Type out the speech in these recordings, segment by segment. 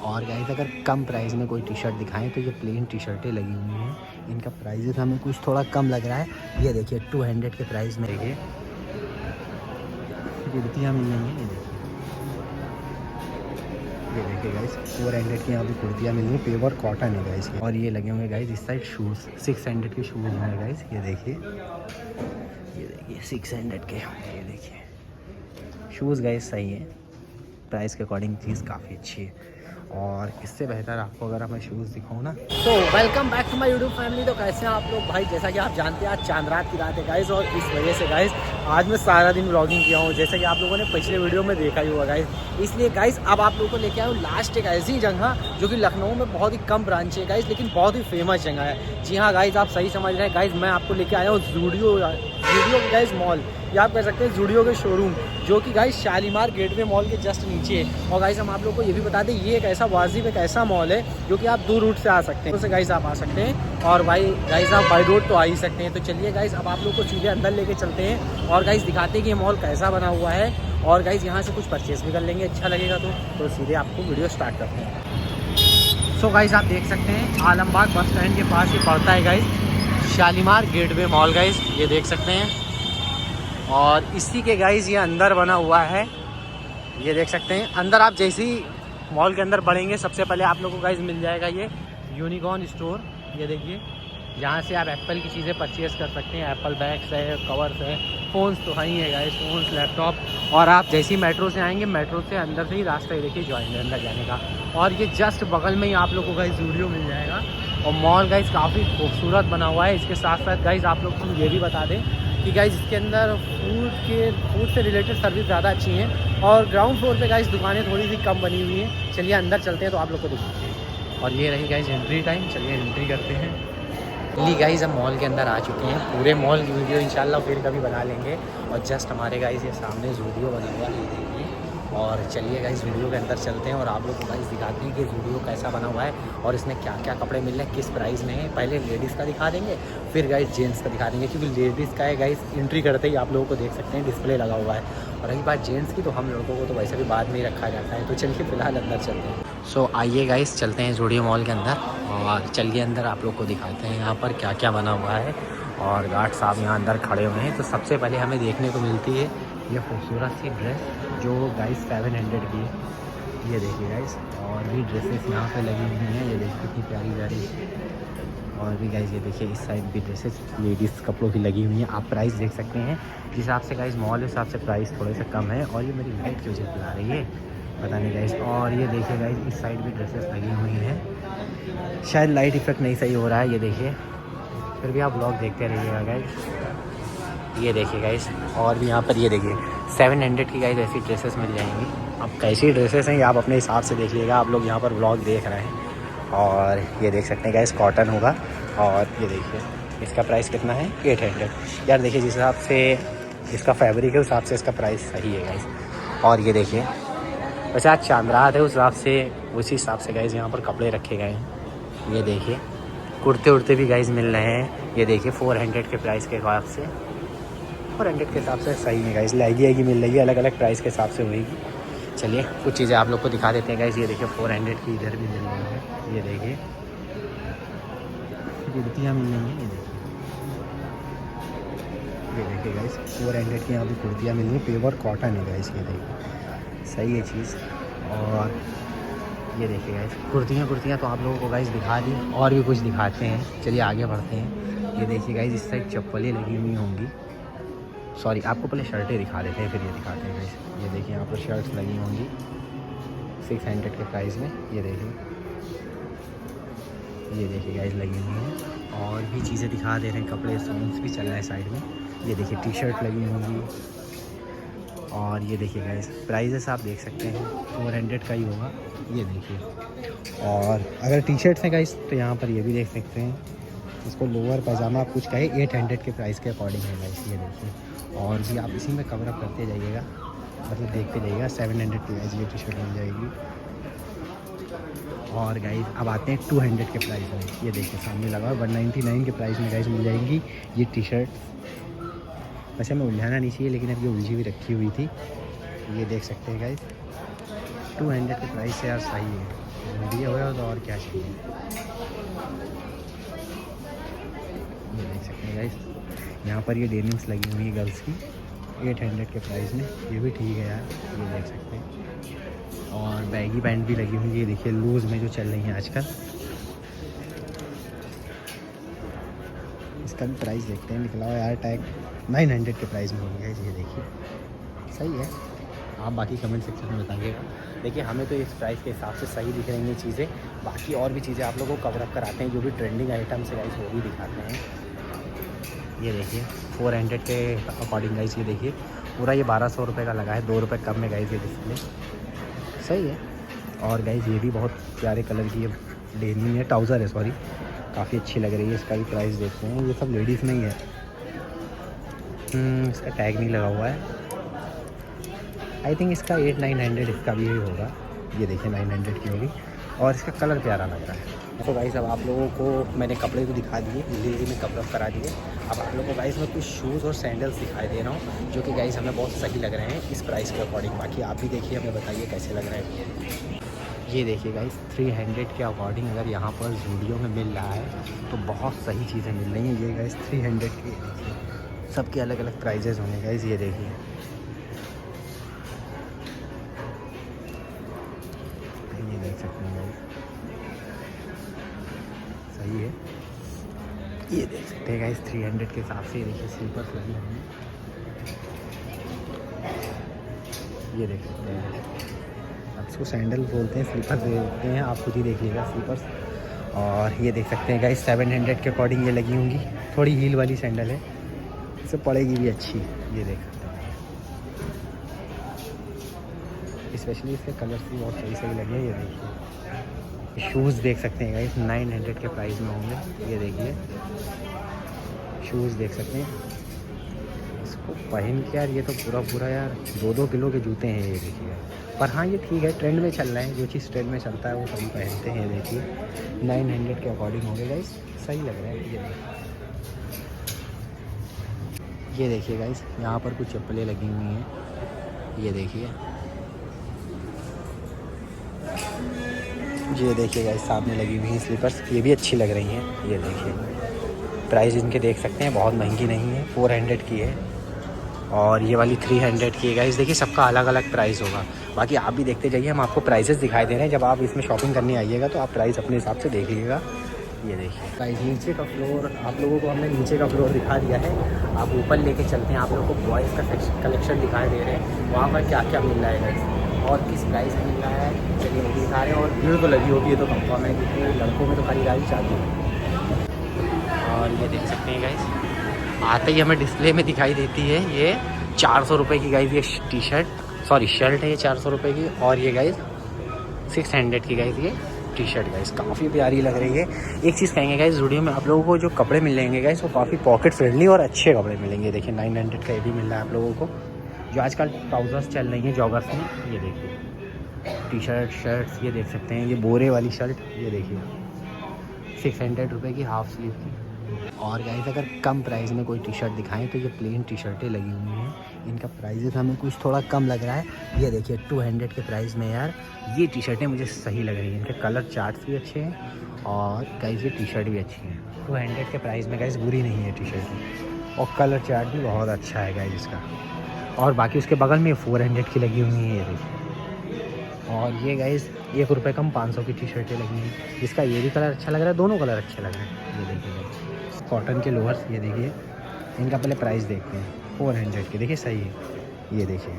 और गाइस अगर कम प्राइस में कोई टी शर्ट दिखाएं तो ये प्लेन टी शर्टें लगी हुई हैं। इनका प्राइस हमें कुछ थोड़ा कम लग रहा है। ये देखिए 200 के प्राइस में देखिए कुर्तियाँ मिल रही हैं। ये देखिए गाइस 400 की यहाँ पे कुर्तियाँ मिल रही हैं। प्योर कॉटन है गाइस। और ये लगे हुए गाइस इस साइड शूज़ 600 के शूज़ हैं गाइस। ये देखिए 600 के। ये देखिए शूज़ गाइस सही है, प्राइस के अकॉर्डिंग चीज़ काफ़ी अच्छी है। और इससे बेहतर आपको अगर मैं शूज़ दिखाऊँ ना तो welcome back to my YouTube family. तो कैसे हैं आप लोग भाई? जैसा कि आप जानते हैं आज चांद रात की रात है गाइस, और इस वजह से गाइस आज मैं सारा दिन व्लॉगिंग किया हूँ, जैसा कि आप लोगों ने पिछले वीडियो में देखा ही होगा गाइस। इसलिए गाइस अब आप लोगों को लेके आया हूँ लास्ट एक ऐसी जगह जो कि लखनऊ में बहुत ही कम ब्रांच है गाइस, लेकिन बहुत ही फेमस जगह है। जी हाँ गाइस, आप सही समझ रहे हैं गाइस, मैं आपको लेके आया हूँ जूडियो गाइस मॉल, या आप कह सकते हैं जूडियो के शोरूम, जो कि गाइस शालीमार गेटवे मॉल के जस्ट नीचे है। और गाइस हम आप लोगों को ये भी बता दें, ये एक ऐसा वाजिब एक ऐसा मॉल है जो कि आप दूर रूट से आ सकते हैं। तो गाइस आप आ सकते हैं, और भाई गाइस आप बाई रोड तो आ ही सकते हैं। तो चलिए गाइस अब आप लोग को सीधे अंदर लेके चलते हैं और गाइस दिखाते हैं कि ये मॉल कैसा बना हुआ है। और गाइस यहाँ से कुछ परचेस भी कर लेंगे, अच्छा लगेगा तो सीधे आपको वीडियो स्टार्ट करते हैं। सो गाइस आप देख सकते हैं आलमबाग बस स्टैंड के पास ही पड़ता है guys Shalimar gateway mall guys, ये देख सकते हैं। और इसी के गाइस ये अंदर बना हुआ है, ये देख सकते हैं। अंदर आप जैसे ही मॉल के अंदर बढ़ेंगे सबसे पहले आप लोगों को गाइस मिल जाएगा ये यूनिकॉर्न स्टोर। ये देखिए यहाँ से आप एप्पल की चीज़ें परचेज़ कर सकते हैं। एप्पल बैग्स है, कवर्स है, फ़ोन्स तो ही है गाइस, फ़ोन्स लैपटॉप। और आप जैसे ही मेट्रो से आएंगे, मेट्रो से अंदर से ही रास्ता देखिए ज्वाइन अंदर जाने का। और ये जस्ट बगल में ही आप लोग को गाइस जूडियो मिल जाएगा। और मॉल गाइस काफ़ी खूबसूरत बना हुआ है। इसके साथ साथ गाइस आप लोग को ये भी बता दें कि गाइस इसके अंदर फूड से रिलेटेड सर्विस ज़्यादा अच्छी हैं। और ग्राउंड फ्लोर पे गाइस दुकानें थोड़ी सी कम बनी हुई हैं। चलिए अंदर चलते हैं तो आप लोग को दिखाते हैं। और ये रही गाइस एंट्री टाइम, चलिए एंट्री करते हैं। ली गाइस हम मॉल के अंदर आ चुके हैं। पूरे मॉल की वीडियो इंशाल्लाह फिर कभी बना लेंगे। और जस्ट हमारे गाइस ये सामने जूडियो बना हुआ है, देखिए। और चलिए गाइस वीडियो के अंदर चलते हैं और आप लोग को गाइस दिखाते हैं कि जूडियो कैसा बना हुआ है और इसमें क्या क्या कपड़े मिल रहे हैं, किस प्राइस में है। पहले लेडीज़ का दिखा देंगे, फिर गाइस जेंट्स का दिखा देंगे, क्योंकि लेडीज़ का है गाइस एंट्री करते ही आप लोगों को देख सकते हैं डिस्प्ले लगा हुआ है। और रही बात जेंट्स की, तो हम लड़कों को तो वैसे भी बाद में ही रखा जाता है। तो चलिए फिलहाल अंदर चलते हैं। सो आइए गाइस चलते हैं जूडियो मॉल के अंदर, और चलिए अंदर आप लोग को दिखाते हैं यहाँ पर क्या क्या बना हुआ है। और गार्ड साहब यहाँ अंदर खड़े हुए हैं। तो सबसे पहले हमें देखने को मिलती है ये खूबसूरत सी ड्रेस जो गाइस 700 की है। ये देखिए गाइस, और भी ड्रेसेस यहाँ पे लगी हुई हैं। ये देखिए कितनी प्यारी प्यारी। और भी गाइस ये देखिए इस साइड भी ड्रेसेस लेडीज़ कपड़ों की लगी हुई हैं। आप प्राइस देख सकते हैं, जिस हिसाब से गाइस मॉल के हिसाब से प्राइस थोड़े से कम है। और ये मेरी लाइट क्यों जला रही है पता नहीं गाइस। और ये देखिए गाइस इस साइड भी ड्रेसेस लगी हुई हैं। शायद लाइट इफेक्ट नहीं सही हो रहा है, ये देखिए, फिर भी आप ब्लॉग देखते रहिएगा गाइस। ये देखिए गाइस, और भी यहाँ पर ये देखिए 700 की गाइस ऐसी ड्रेसेस मिल जाएंगी। अब कैसी ड्रेसेस हैं ये आप अपने हिसाब से देख लीजिएगा। आप लोग यहाँ पर ब्लॉग देख रहे हैं। और ये देख सकते हैं गाइस कॉटन होगा। और ये देखिए इसका प्राइस कितना है, 800। यार देखिए जिस हिसाब से इसका फैब्रिक है उस हिसाब से इसका प्राइस सही है गाइस। और ये देखिए वैसे आज चांद रात है, उस हिसाब से उसी हिसाब से गाइस यहाँ पर कपड़े रखे गए हैं। ये देखिए कुर्ते उर्ते भी गाइस मिल रहे हैं। ये देखिए 400 के प्राइस के हिसाब से, 400 के हिसाब से सही है गाइस। लहगी मिल रही है, अलग अलग प्राइस के हिसाब से होगी। चलिए कुछ चीज़ें आप लोग को दिखा देते हैं गाइस। ये देखिए 400 की इधर भी मिल रही है। ये देखिए कुर्तियाँ मिल रही हैं। ये देखिए गाइस 400 की यहाँ भी कुर्तियाँ मिल रही हैं। प्योर कॉटन है गाइस, ये देखिए सही है चीज़। और ये देखिए गाइस कुर्तियाँ तो आप लोगों को गाइस दिखा दी, और भी कुछ दिखाते हैं। चलिए आगे बढ़ते हैं। ये देखिए गाइस इस साइड चप्पलें लगी हुई होंगी। सॉरी, आपको पहले शर्टें दिखा देते हैं फिर ये दिखाते हैं गाइस। ये देखिए यहाँ पर शर्ट्स लगी होंगी 600 के प्राइस में। ये देखिए गाइस लगी हुई हैं। और भी चीज़ें दिखा दे रहे हैं, कपड़े सॉन्ग्स भी चल रहा है साइड में। ये देखिए टी शर्ट लगी होंगी। और ये देखिए गाइस प्राइजेस आप देख सकते हैं 400 का ही होगा। ये देखिए, और अगर टी शर्ट्स हैं गाइस तो यहाँ पर ये भी देख सकते हैं। इसको लोअर पैजामा आप कुछ कहे 800 के प्राइस के अकॉर्डिंग है गाइस। ये देखिए, और भी आप इसी में कवर अप करते जाइएगा, मतलब देखते जाइएगा। 700 की गाइस ये टी शर्ट मिल जाएगी। और गाइस अब आते हैं 200 के प्राइस में। ये देखिए सामने लगा 199 के प्राइस में गाइस मिल जाएंगी ये टी शर्ट। वैसे मैं उलझाना नहीं चाहिए, लेकिन अब ये उलझी हुई रखी हुई थी। ये देख सकते हैं गाइस 200 के प्राइस से यार सही है। दिए हुए हो तो और क्या चाहिए। ये देख सकते हैं गाइस, यहाँ पर ये डेनिम्स लगी हुई है गर्ल्स की 800 के प्राइस में। ये भी ठीक है यार, ये देख सकते हैं। और बैगी पैंट भी लगी हुई है, ये देखिए लूज़ में जो चल रही हैं आजकल। इसका भी प्राइस देखते हैं, निकला हुआ यार टैग 900 के प्राइस में हो गया है। ये देखिए सही है, आप बाकी कमेंट सेक्शन में बताइएगा। देखिए हमें तो इस प्राइस के हिसाब से सही दिख रही हैं चीज़ें। बाकी और भी चीज़ें आप लोगों को कवर अप कराते हैं, जो भी ट्रेंडिंग आइटम्स है गाइस वो भी दिखाते हैं। ये देखिए 400 के अकॉर्डिंग गाइस, ये देखिए पूरा ये 1200 रुपये का लगा है, 2 रुपये कम में गाइस ये डिस्प्ले सही है। और गाइस ये भी बहुत प्यारे कलर की है, डेनिम है, ट्राउज़र है सॉरी, काफ़ी अच्छी लग रही है। इसका भी प्राइस देखते हैं, ये सब लेडीज़ में ही है। इसका टैग नहीं लगा हुआ है, आई थिंक इसका 800-900 इसका भी होगा। ये देखिए 900 की होगी और इसका कलर प्यारा लग रहा है। तो गाइस अब आप लोगों को मैंने कपड़े तो दिखा दिए, दिल्ली में कवर अप करा दिए। अब आप लोगों को गाइस मैं कुछ शूज़ और सैंडल्स दिखाई दे रहा हूँ, जो कि गाइस हमें बहुत सही लग रहे हैं इस प्राइस के अकॉर्डिंग। बाकी आप भी देखिए, हमें बताइए कैसे लग रहे हैं। ये देखिए गाइस 300 के अकॉर्डिंग अगर यहाँ पर ज़ूडियो में मिल रहा है तो बहुत सही चीज़ें मिल रही हैं। ये गाइस 300 के, सबके अलग अलग प्राइजेज़ होंगे गाइस। ये देखिए देख सकते हैं गाइस, सही है। ये देख सकते हैं गाइस 300 के हिसाब से। ये देखिए स्लीपर्स लगी हुई हैं, ये देख सकते हैं। अब इसको सैंडल बोलते हैं, स्लीपर्स बोलते हैं, आप खुद ही देख लीजिएगा स्लीपर्स। और ये देख सकते हैं गाइस 700 के अकॉर्डिंग ये लगी होंगी, थोड़ी हील वाली सैंडल है, इससे पड़ेगी भी अच्छी। ये देख सकते हैं, स्पेशली इसके कलर्स भी बहुत सही सही लगे हैं। ये देखिए शूज़ देख सकते हैं गाइस 900 के प्राइस में होंगे। ये देखिए शूज़ देख सकते हैं, इसको पहन के यार ये तो पूरा यार 2-2 किलो के जूते हैं। ये देखिए, पर हाँ ये ठीक है, ट्रेंड में चल रहे हैं, जो चीज़ ट्रेंड में चलता है वो सभी पहनते हैं। ये देखिए 900 के अकॉर्डिंग हो गए गाइस, सही लग रहा है। ये देखिए गाइस यहाँ पर कुछ चप्पलें लगी हुई हैं। ये देखिए गाइस सामने लगी हुई हैं स्लीपर्स, ये भी अच्छी लग रही हैं। ये देखिए प्राइस इनके देख सकते हैं, बहुत महंगी नहीं है, 400 की है और ये वाली 300 की है गाइस। देखिए सबका अलग अलग प्राइस होगा, बाकी आप भी देखते जाइए, हम आपको प्राइसेस दिखाई दे रहे हैं। जब आप इसमें शॉपिंग करने आइएगा तो आप प्राइस अपने हिसाब से देख लीजिएगा। ये देखिए गाइस नीचे का फ्लोर, आप लोगों को हमने नीचे का फ्लोर दिखा दिया है। आप ऊपर लेके चलते हैं, आप लोगों को बॉयज़ का कलेक्शन दिखाई दे रहे हैं, वहाँ पर क्या क्या मिल रहा है गाइस और किस प्राइस में मिल रहा है, चलिए वो भी दिखा रहे हैं। और भीड़ तो लगी होगी, ये तो कंफर्म है, क्योंकि लड़कों में तो खरीदारी चालू है। और ये देख सकते हैं गाइस, आते ही हमें डिस्प्ले में दिखाई देती है ये 400 रुपये की गाइस, ये टी शर्ट सॉरी शर्ट है ये 400 रुपये की। और ये गाइस 600 की गाइस ये टी शर्ट गाइस, काफ़ी प्यारी लग रही है। एक चीज़ कहेंगे गाइस, ज़ूडियो में आप लोगों को जो कपड़े मिलेंगे गाइस वो काफ़ी पॉकेट फ्रेंडली और अच्छे कपड़े मिलेंगे। देखिए 900 का ये भी मिल रहा है आप लोगों को, जो आजकल ट्राउज़र्स चल रही हैं जॉगर्स में। ये देखिए टी शर्ट शर्ट्स, ये देख सकते हैं, ये बोरे वाली शर्ट, ये देखिए 600 रुपये की हाफ स्लीव की। और गाइस अगर कम प्राइस में कोई टी शर्ट दिखाएं तो ये प्लेन टी शर्टें लगी हुई हैं, इनका प्राइस हमें कुछ थोड़ा कम लग रहा है। ये देखिए 200 के प्राइस में यार ये टी शर्टें मुझे सही लग रही हैं, इनके कलर चार्ट्स भी अच्छे हैं और गाइस ये टी शर्ट भी अच्छी है। 200 के प्राइस में गाइस बुरी नहीं है टी शर्ट, और कलर चार्ट भी बहुत अच्छा है गाइस इसका। और बाकी उसके बगल में 400 की लगी हुई हैं, ये देखिए। और ये गाइस 1 रुपये कम 500 की टी शर्टें लगी हैं, जिसका ये भी कलर अच्छा लग रहा है, दोनों कलर अच्छे लग रहे हैं। ये देखिए कॉटन के लोअर्स, ये देखिए इनका पहले प्राइस देखते हैं 400 के। देखिए सही है, ये देखिए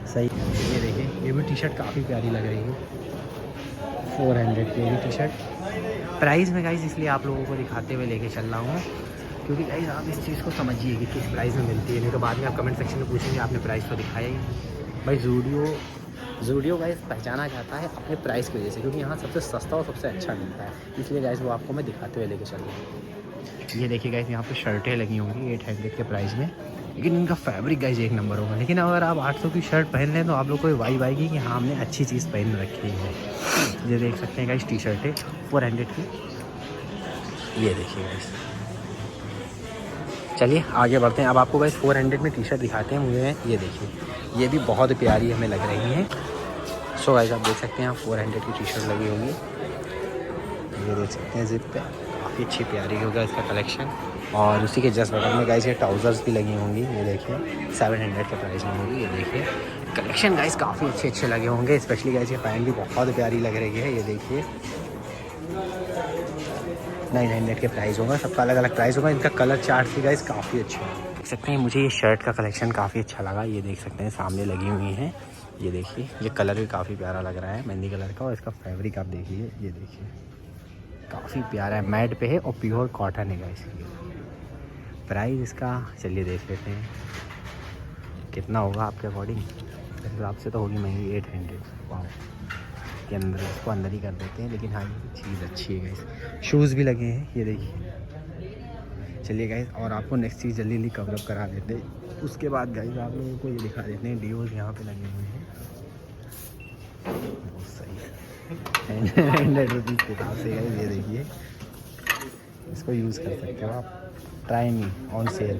सही, ये देखिए ये भी टी शर्ट काफ़ी प्यारी लग रही है, 400 की भी टी शर्ट प्राइस में गाइस, इसलिए आप लोगों को दिखाते हुए लेके चल रहा हूँ, क्योंकि गाइस आप इस चीज़ को समझिए कि किस प्राइस में मिलती है, नहीं तो बाद में आप कमेंट सेक्शन में पूछेंगे आपने प्राइस तो दिखाया ही भाई। ज़ूडियो गाइस पहचाना जाता है अपने प्राइस की वजह से, क्योंकि यहाँ सबसे सस्ता और सबसे अच्छा मिलता है, इसलिए गाइस वो आपको मैं दिखाते हुए लेके चल रहा हूँ। ये देखिए गाइस यहाँ पे शर्टें लगी होंगी 800 के प्राइस में, लेकिन इनका फैब्रिक गाइस एक नंबर होगा। लेकिन अगर आप 800 की शर्ट पहन लें तो आप लोग को वाइब आएगी कि हाँ हमने अच्छी चीज़ पहन रखी है। ये देख सकते हैं गाइस टी शर्टें 400 की, ये देखिए गाइस। चलिए आगे बढ़ते हैं, अब आपको गाइस 400 में टी शर्ट दिखाते हैं मुझे। ये देखिए ये भी बहुत प्यारी हमें लग रही हैं, सो गाइस आप देख सकते हैं यहाँ 400 की टी शर्ट लगी होगी, ये देख सकते हैं जिप पे, काफ़ी अच्छी प्यारी होगा इसका कलेक्शन। और उसी के जस्ट बगल में गाइस ये ट्राउज़र्स भी लगी होंगी, ये देखिए 700 के प्राइस में होगी। ये देखिए कलेक्शन गाइस काफ़ी अच्छे लगे होंगे, स्पेशली गाइस ये पैंट भी बहुत प्यारी लग रही है। ये देखिए 900 के प्राइस होगा, सबका अलग अलग प्राइस होगा। इनका कलर चार्ट भी गाइस काफ़ी अच्छा है। देख सकते हैं मुझे ये शर्ट का कलेक्शन काफ़ी अच्छा लगा, ये देख सकते हैं सामने लगी हुई हैं। ये देखिए ये कलर भी काफ़ी प्यारा लग रहा है, मेहंदी कलर का। और इसका फैब्रिक आप देखिए, ये देखिए काफ़ी प्यारा है, मैट पे है और प्योर कॉटन है गाइस। प्राइस इसका चलिए देख लेते हैं कितना होगा आपके अकॉर्डिंग। इस हिसाब से तो होगी महंगी 800। वाह, के अंदर इसको अंदर ही कर देते हैं, लेकिन हाँ ये चीज़ अच्छी है गाइस। शूज़ भी लगे हैं, ये देखिए। चलिए गाइस और आपको नेक्स्ट चीज़ जल्दी कवरअप करा देते हैं। उसके बाद गाइस आप लोगों को ये दिखा देते हैं, डिओज यहाँ पे लगे हुए हैं, बहुत सही है 100 रुपीज़ के हिसाब से गाइस। ये देखिए इसको यूज़ कर सकते हो आप, ट्राई मी ऑन सेल।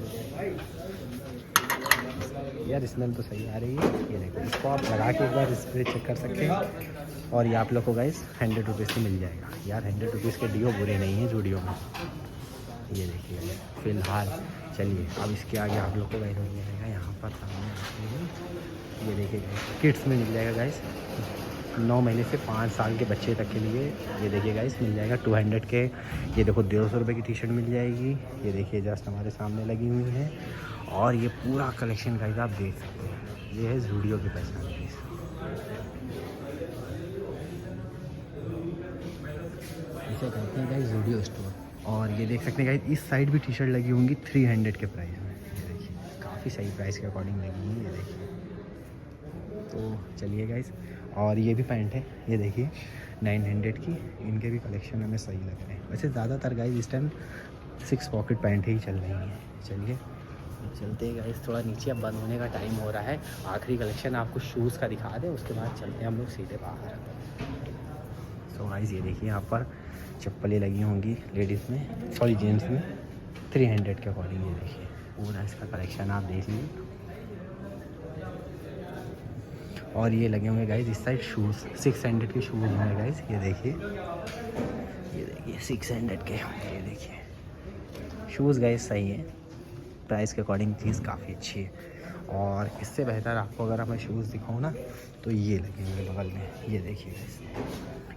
यार स्मेल तो सही आ रही है, ये देखो इसको आप लगा के एक बार स्प्रे चेक कर सकते हैं। और ये आप लोग को गाइस 100 रुपीज़ की मिल जाएगा। यार 100 रुपीज़ के डिओ बुरे नहीं हैं जूडियो में। ये देखिए फ़िलहाल। चलिए अब इसके आगे आप लोग को गाइस मिल जाएगा यहाँ पर सामने, ये देखिए किड्स में मिल जाएगा गाइस, 9 महीने से 5 साल के बच्चे तक के लिए। ये देखिए गाइस मिल जाएगा 200 के। ये देखो 150 रुपये की टी शर्ट मिल जाएगी, ये देखिए जस्ट हमारे सामने लगी हुई है। और ये पूरा कलेक्शन गाइस आप देख सकते हैं, ये है जूडियो की पहचान प्लीज़। इसे कहते हैं गाइस जूडियो स्टोर। और ये देख सकते हैं गाइस इस साइड भी टी शर्ट लगी होंगी 300 के प्राइस में। ये देखिए काफ़ी सही प्राइस के अकॉर्डिंग लगी हुई है, ये देखिए। तो चलिए गाइस और ये भी पैंट है, ये देखिए 900 की। इनके भी कलेक्शन हमें सही लग रहे हैं। वैसे ज़्यादातर गाइस इस टाइम 6 पॉकेट पैंट ही चल रही हैं। चलिए चलते हैं गाइस, थोड़ा नीचे अब बंद होने का टाइम हो रहा है। आखिरी कलेक्शन आपको शूज़ का दिखा दें, उसके बाद चलते हैं हम लोग सीधे बाहर। सो गाइस ये देखिए यहाँ पर चप्पलें लगी होंगी लेडीज़ में, सॉरी जेंट्स में, 300 के अकॉर्डिंग। ये देखिए पूरा इसका कलेक्शन आप देख लीजिए। और ये लगे होंगे गाइस इस साइड शूज़, 600 के शूज़ होंगे गाइस। ये देखिए 600 के। ये देखिए शूज़ गाइस सही है, प्राइस के अकॉर्डिंग चीज़ काफ़ी अच्छी है। और इससे बेहतर आपको अगर मैं शूज़ दिखाऊँ ना तो ये लगे होंगे बगल में, ये देखिए गाइस,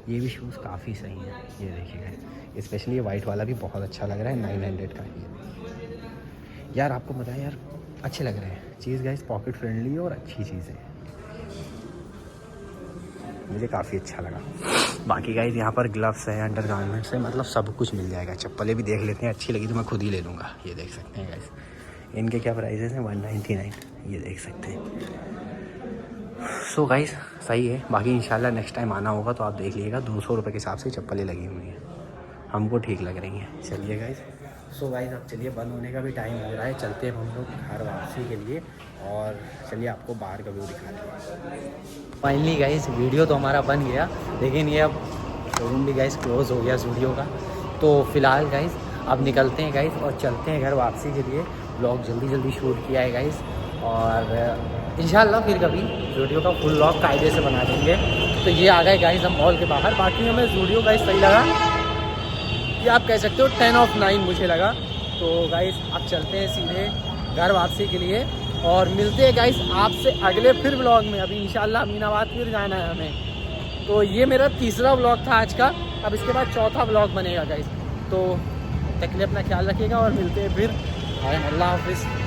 ये भी शूज़ काफ़ी सही है। ये देखिए गाइस स्पेशली ये वाइट वाला भी बहुत अच्छा लग रहा है, 900 का। ये यार आपको बताया यार अच्छे लग रहे हैं चीज़ गाइस, पॉकेट फ्रेंडली है और अच्छी चीज़ है, मुझे काफ़ी अच्छा लगा। बाकी गाइस यहाँ पर ग्लव्स है, अंडर गारमेंट्स है, मतलब सब कुछ मिल जाएगा। चप्पलें भी देख लेते हैं, अच्छी लगी तो मैं खुद ही ले लूँगा। ये देख सकते हैं गाइस इनके क्या प्राइसेस हैं, 199, ये देख सकते हैं। सो गाइस सही है। बाकी इंशाल्लाह नेक्स्ट टाइम आना होगा तो आप देख लीजिएगा, 200 रुपये के हिसाब से चप्पलें लगी हुई हैं, हमको ठीक लग रही हैं। चलिए गाइस, सो गाइस अब चलिए बंद होने का भी टाइम हो रहा है, चलते हैं हम लोग घर वापसी के लिए। और चलिए आपको बाहर का व्यू दिखा दें। फाइनली गाइस वीडियो तो हमारा बन गया, लेकिन ये अब शोरूम भी गाइस क्लोज़ हो गया स्टूडियो का। तो फिलहाल गाइस अब निकलते हैं गाइस और चलते हैं घर वापसी के लिए। ब्लॉग जल्दी शूट किया है गाइस, और इंशाल्लाह फिर कभी वीडियो का फुल व्लॉग कायदे से बना देंगे। तो ये आ गए गाइस हम मॉल के बाहर। बाकी हमें वीडियो गाइस सही लगा, ये आप कह सकते हो 10/9 मुझे लगा। तो गाइस अब चलते हैं सीधे घर वापसी के लिए और मिलते हैं गाइस आपसे अगले फिर व्लॉग में। अभी इंशाल्लाह अमीनाबाद फिर जाना है हमें। तो ये मेरा तीसरा व्लॉग था आज का, अब इसके बाद चौथा व्लॉग बनेगा गाइस। तो तक के लिए अपना ख्याल रखिएगा और मिलते हैं फिर। अल्लाह हाफिज़।